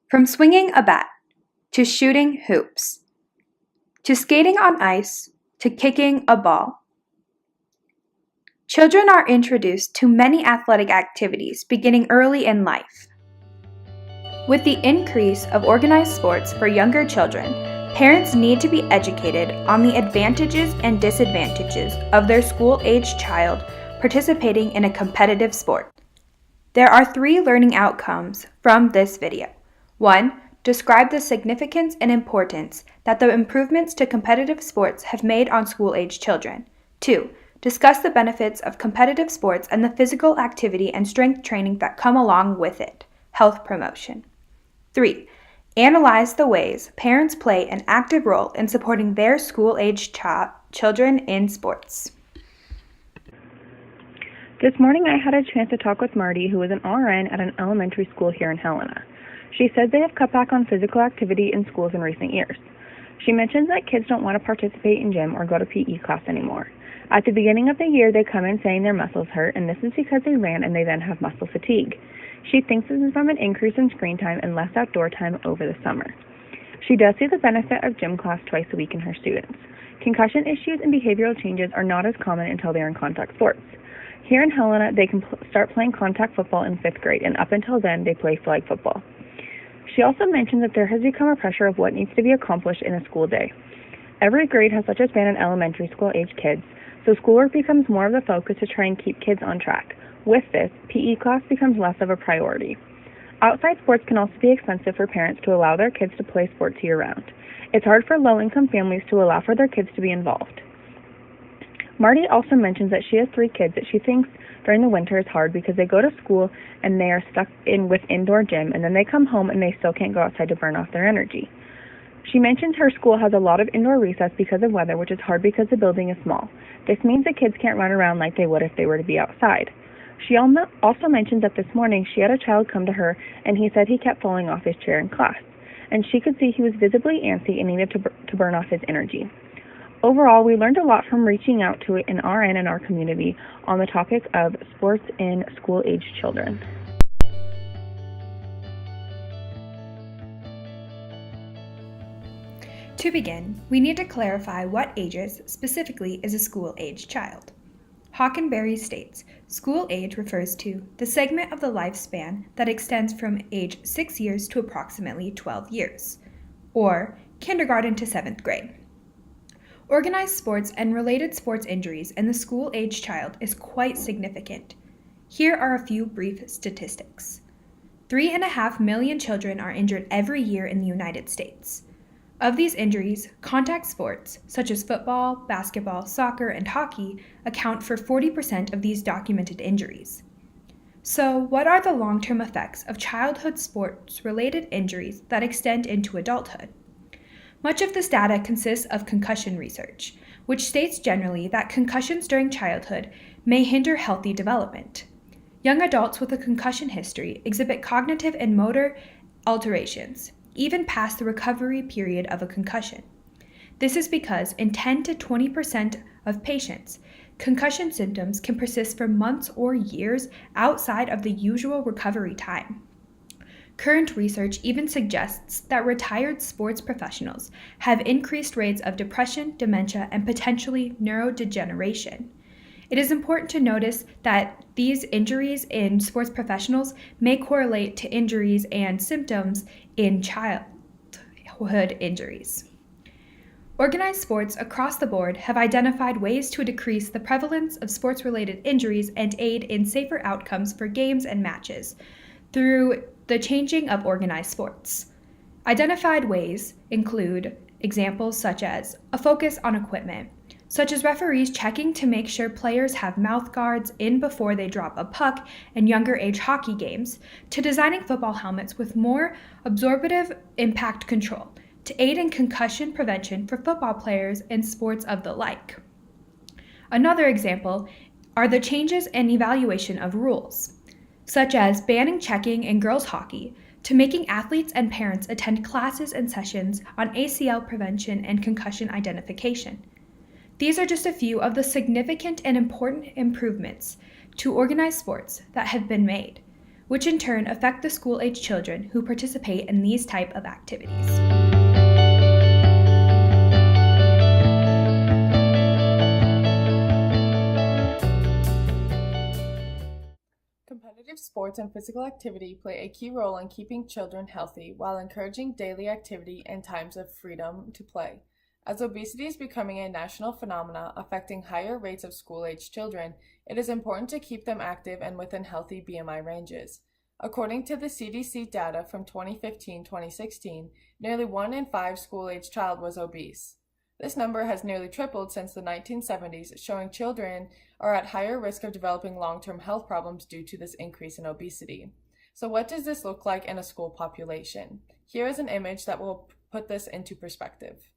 From swinging a bat, to shooting hoops, to skating on ice, to kicking a ball. Children are introduced to many athletic activities beginning early in life. With the increase of organized sports for younger children, parents need to be educated on the advantages and disadvantages of their school-aged child participating in a competitive sport. There are 3 learning outcomes from this video. 1. Describe the significance and importance that the improvements to competitive sports have made on school-aged children. 2. Discuss the benefits of competitive sports and the physical activity and strength training that come along with it. Health promotion. 3. Analyze the ways parents play an active role in supporting their school-aged children in sports. This morning I had a chance to talk with Marty, who is an RN at an elementary school here in Helena. She said they have cut back on physical activity in schools in recent years. She mentions that kids don't want to participate in gym or go to PE class anymore. At the beginning of the year, they come in saying their muscles hurt, and this is because they ran and they then have muscle fatigue. She thinks this is from an increase in screen time and less outdoor time over the summer. She does see the benefit of gym class twice a week in her students. Concussion issues and behavioral changes are not as common until they are in contact sports. Here in Helena, they can start playing contact football in 5th grade, and up until then, they play flag football. She also mentioned that there has become a pressure of what needs to be accomplished in a school day. Every grade has such a span in elementary school-age kids, so schoolwork becomes more of the focus to try and keep kids on track. With this, PE class becomes less of a priority. Outside sports can also be expensive for parents to allow their kids to play sports year-round. It's hard for low-income families to allow for their kids to be involved. Marty also mentions that she has 3 kids that she thinks during the winter is hard because they go to school and they are stuck in with indoor gym, and then they come home and they still can't go outside to burn off their energy. She mentions her school has a lot of indoor recess because of weather, which is hard because the building is small. This means the kids can't run around like they would if they were to be outside. She also mentioned that this morning she had a child come to her and he said he kept falling off his chair in class, and she could see he was visibly antsy and needed to burn off his energy. Overall, we learned a lot from reaching out to an RN in our community on the topic of sports in school-aged children. To begin, we need to clarify what ages specifically is a school-aged child. Hockenberry states, school age refers to the segment of the lifespan that extends from age 6 years to approximately 12 years, or kindergarten to 7th grade. Organized sports and related sports injuries in the school-aged child is quite significant. Here are a few brief statistics. 3.5 million children are injured every year in the United States. Of these injuries, contact sports, such as football, basketball, soccer, and hockey, account for 40% of these documented injuries. So, what are the long-term effects of childhood sports-related injuries that extend into adulthood? Much of this data consists of concussion research, which states generally that concussions during childhood may hinder healthy development. Young adults with a concussion history exhibit cognitive and motor alterations, even past the recovery period of a concussion. This is because in 10 to 20% of patients, concussion symptoms can persist for months or years outside of the usual recovery time. Current research even suggests that retired sports professionals have increased rates of depression, dementia, and potentially neurodegeneration. It is important to notice that these injuries in sports professionals may correlate to injuries and symptoms in childhood injuries. Organized sports across the board have identified ways to decrease the prevalence of sports-related injuries and aid in safer outcomes for games and matches through the changing of organized sports. Identified ways include examples such as a focus on equipment, such as referees checking to make sure players have mouth guards in before they drop a puck in younger age hockey games, to designing football helmets with more absorptive impact control to aid in concussion prevention for football players in sports of the like. Another example are the changes in evaluation of rules, such as banning checking in girls hockey to making athletes and parents attend classes and sessions on ACL prevention and concussion identification. These are just a few of the significant and important improvements to organized sports that have been made. which in turn affect the school-age children who participate in these type of activities. Competitive sports and physical activity play a key role in keeping children healthy while encouraging daily activity and times of freedom to play. As obesity is becoming a national phenomenon affecting higher rates of school-age children, it is important to keep them active and within healthy BMI ranges. According to the CDC data from 2015-2016, nearly 1 in 5 school-age child was obese. This number has nearly tripled since the 1970s, showing children are at higher risk of developing long-term health problems due to this increase in obesity. So what does this look like in a school population? Here is an image that will put this into perspective.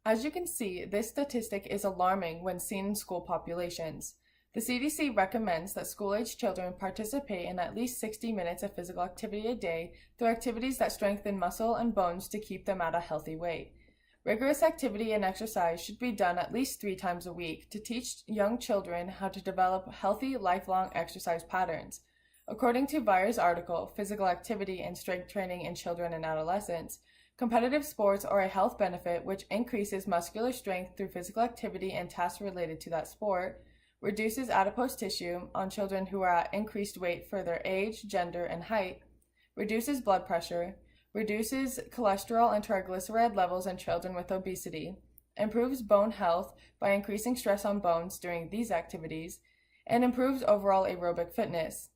As you can see, this statistic is alarming when seen in school populations. The CDC recommends that school-age children participate in at least 60 minutes of physical activity a day through activities that strengthen muscle and bones to keep them at a healthy weight. Rigorous activity and exercise should be done at least 3 times a week to teach young children how to develop healthy, lifelong exercise patterns. According to Veyer's article, Physical Activity and Strength Training in Children and Adolescents, competitive sports are a health benefit which increases muscular strength through physical activity and tasks related to that sport, reduces adipose tissue on children who are at increased weight for their age, gender, and height, reduces blood pressure, reduces cholesterol and triglyceride levels in children with obesity, improves bone health by increasing stress on bones during these activities, and improves overall aerobic fitness.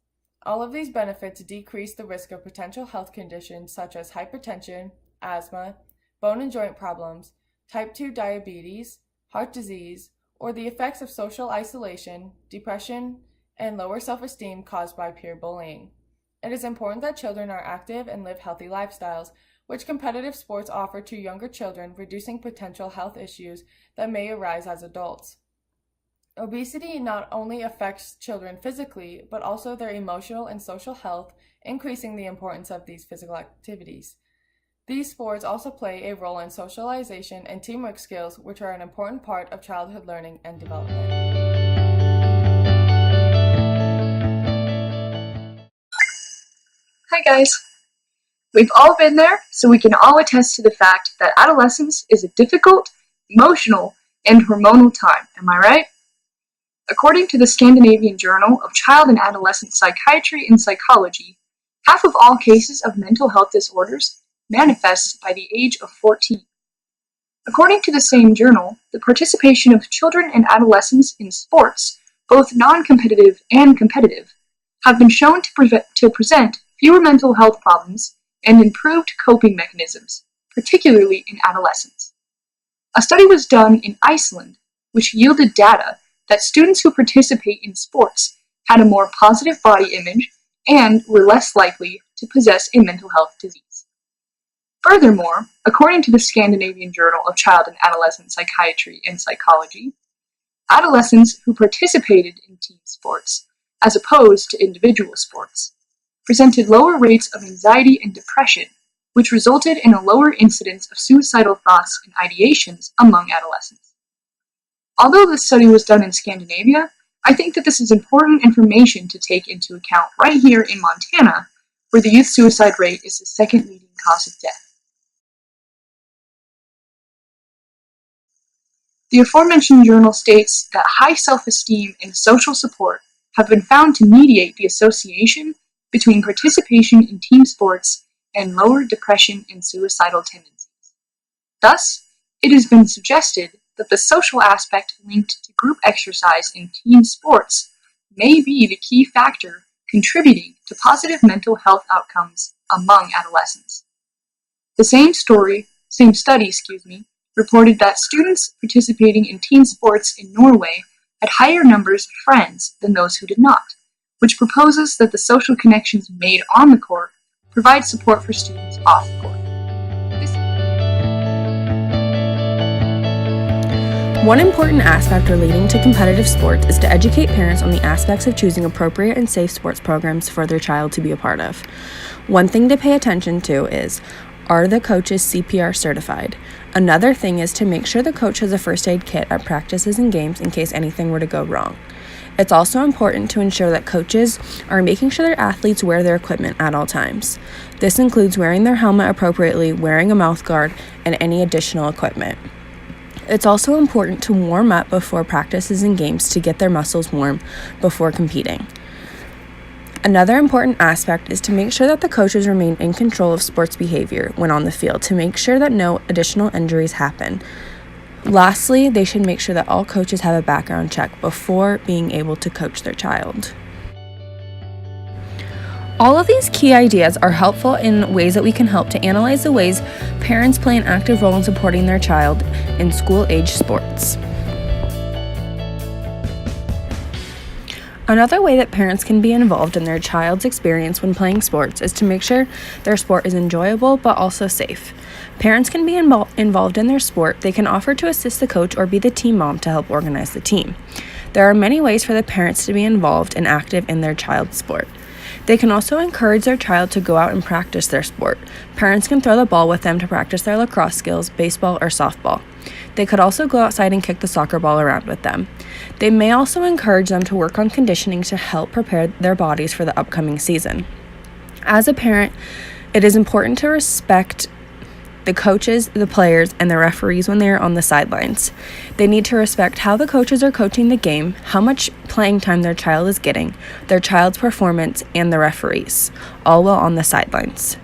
All of these benefits decrease the risk of potential health conditions such as hypertension, asthma, bone and joint problems, type 2 diabetes, heart disease, or the effects of social isolation, depression, and lower self-esteem caused by peer bullying. It is important that children are active and live healthy lifestyles, which competitive sports offer to younger children, reducing potential health issues that may arise as adults. Obesity not only affects children physically, but also their emotional and social health, increasing the importance of these physical activities. These sports also play a role in socialization and teamwork skills, which are an important part of childhood learning and development. Hi guys! We've all been there, so we can all attest to the fact that adolescence is a difficult, emotional, and hormonal time, am I right? According to the Scandinavian Journal of Child and Adolescent Psychiatry and Psychology, half of all cases of mental health disorders manifest by the age of 14. According to the same journal, the participation of children and adolescents in sports, both non-competitive and competitive, have been shown to present fewer mental health problems and improved coping mechanisms, particularly in adolescents. A study was done in Iceland, which yielded data that students who participate in sports had a more positive body image and were less likely to possess a mental health disease. Furthermore, according to the Scandinavian Journal of Child and Adolescent Psychiatry and Psychology, adolescents who participated in team sports, as opposed to individual sports, presented lower rates of anxiety and depression, which resulted in a lower incidence of suicidal thoughts and ideations among adolescents. Although this study was done in Scandinavia, I think that this is important information to take into account right here in Montana, where the youth suicide rate is the second leading cause of death. The aforementioned journal states that high self-esteem and social support have been found to mediate the association between participation in team sports and lower depression and suicidal tendencies. Thus, it has been suggested that the social aspect linked to group exercise in team sports may be the key factor contributing to positive mental health outcomes among adolescents. The same study, reported that students participating in team sports in Norway had higher numbers of friends than those who did not, which proposes that the social connections made on the court provide support for students off the court. One important aspect relating to competitive sports is to educate parents on the aspects of choosing appropriate and safe sports programs for their child to be a part of. One thing to pay attention to is, are the coaches CPR certified? Another thing is to make sure the coach has a first aid kit at practices and games in case anything were to go wrong. It's also important to ensure that coaches are making sure their athletes wear their equipment at all times. This includes wearing their helmet appropriately, wearing a mouth guard, and any additional equipment. It's also important to warm up before practices and games to get their muscles warm before competing. Another important aspect is to make sure that the coaches remain in control of sports behavior when on the field to make sure that no additional injuries happen. Lastly, they should make sure that all coaches have a background check before being able to coach their child. All of these key ideas are helpful in ways that we can help to analyze the ways parents play an active role in supporting their child in school-age sports. Another way that parents can be involved in their child's experience when playing sports is to make sure their sport is enjoyable but also safe. Parents can be involved in their sport. They can offer to assist the coach or be the team mom to help organize the team. There are many ways for the parents to be involved and active in their child's sport. They can also encourage their child to go out and practice their sport. Parents can throw the ball with them to practice their lacrosse skills, baseball, or softball. They could also go outside and kick the soccer ball around with them. They may also encourage them to work on conditioning to help prepare their bodies for the upcoming season. As a parent, it is important to respect the coaches, the players, and the referees when they are on the sidelines. They need to respect how the coaches are coaching the game, how much playing time their child is getting, their child's performance, and the referees, all while on the sidelines.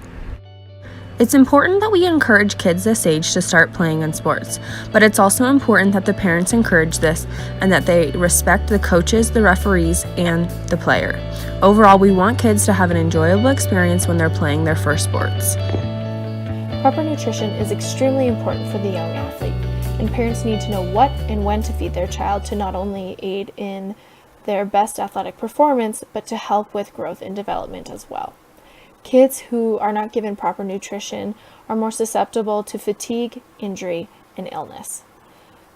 It's important that we encourage kids this age to start playing in sports, but it's also important that the parents encourage this and that they respect the coaches, the referees, and the player. Overall, we want kids to have an enjoyable experience when they're playing their first sports. Proper nutrition is extremely important for the young athlete, and parents need to know what and when to feed their child to not only aid in their best athletic performance, but to help with growth and development as well. Kids who are not given proper nutrition are more susceptible to fatigue, injury, and illness.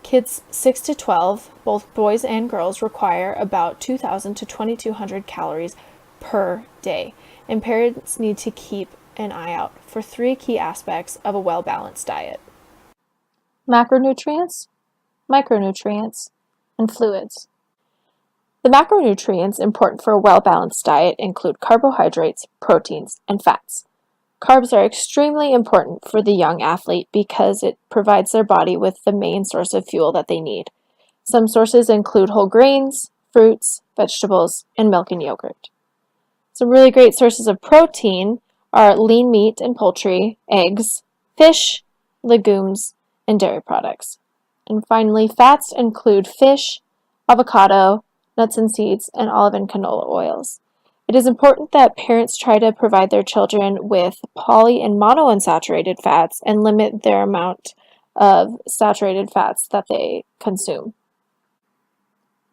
Kids 6 to 12, both boys and girls, require about 2,000 to 2,200 calories per day, and parents need to keep an eye out for 3 key aspects of a well-balanced diet: macronutrients, micronutrients, and fluids. The macronutrients important for a well-balanced diet include carbohydrates, proteins, and fats. Carbs are extremely important for the young athlete because it provides their body with the main source of fuel that they need. Some sources include whole grains, fruits, vegetables, and milk and yogurt. Some really great sources of protein are lean meat and poultry, eggs, fish, legumes, and dairy products. And finally, fats include fish, avocado, nuts and seeds, and olive and canola oils. It is important that parents try to provide their children with poly and monounsaturated fats and limit their amount of saturated fats that they consume.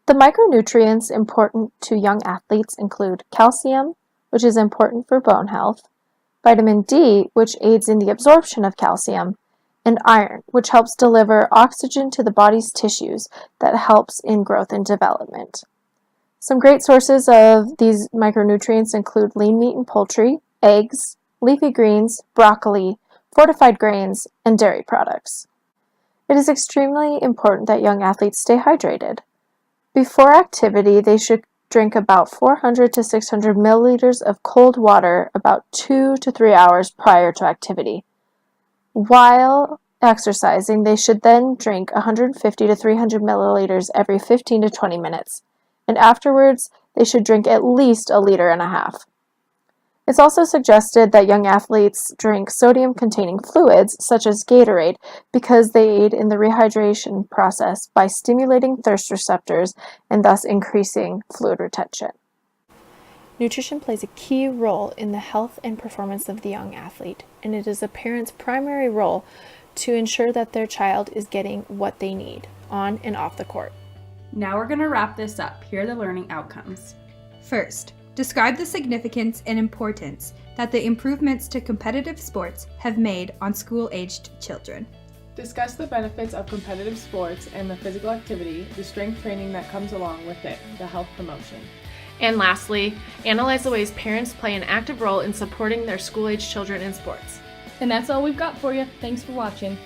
The micronutrients important to young athletes include calcium, which is important for bone health, vitamin D, which aids in the absorption of calcium, and iron, which helps deliver oxygen to the body's tissues that helps in growth and development. Some great sources of these micronutrients include lean meat and poultry, eggs, leafy greens, broccoli, fortified grains, and dairy products. It is extremely important that young athletes stay hydrated. Before activity, they should drink about 400 to 600 milliliters of cold water about 2 to 3 hours prior to activity. While exercising, they should then drink 150 to 300 milliliters every 15 to 20 minutes, and afterwards they should drink at least 1.5 liters. It's also suggested that young athletes drink sodium-containing fluids, such as Gatorade, because they aid in the rehydration process by stimulating thirst receptors and thus increasing fluid retention. Nutrition plays a key role in the health and performance of the young athlete, and it is a parent's primary role to ensure that their child is getting what they need on and off the court. Now we're going to wrap this up. Here are the learning outcomes. First, Describe the significance and importance that the improvements to competitive sports have made on school-aged children. Discuss the benefits of competitive sports and the physical activity, the strength training that comes along with it, the health promotion. And lastly, analyze the ways parents play an active role in supporting their school-age children in sports. And that's all we've got for you. Thanks for watching.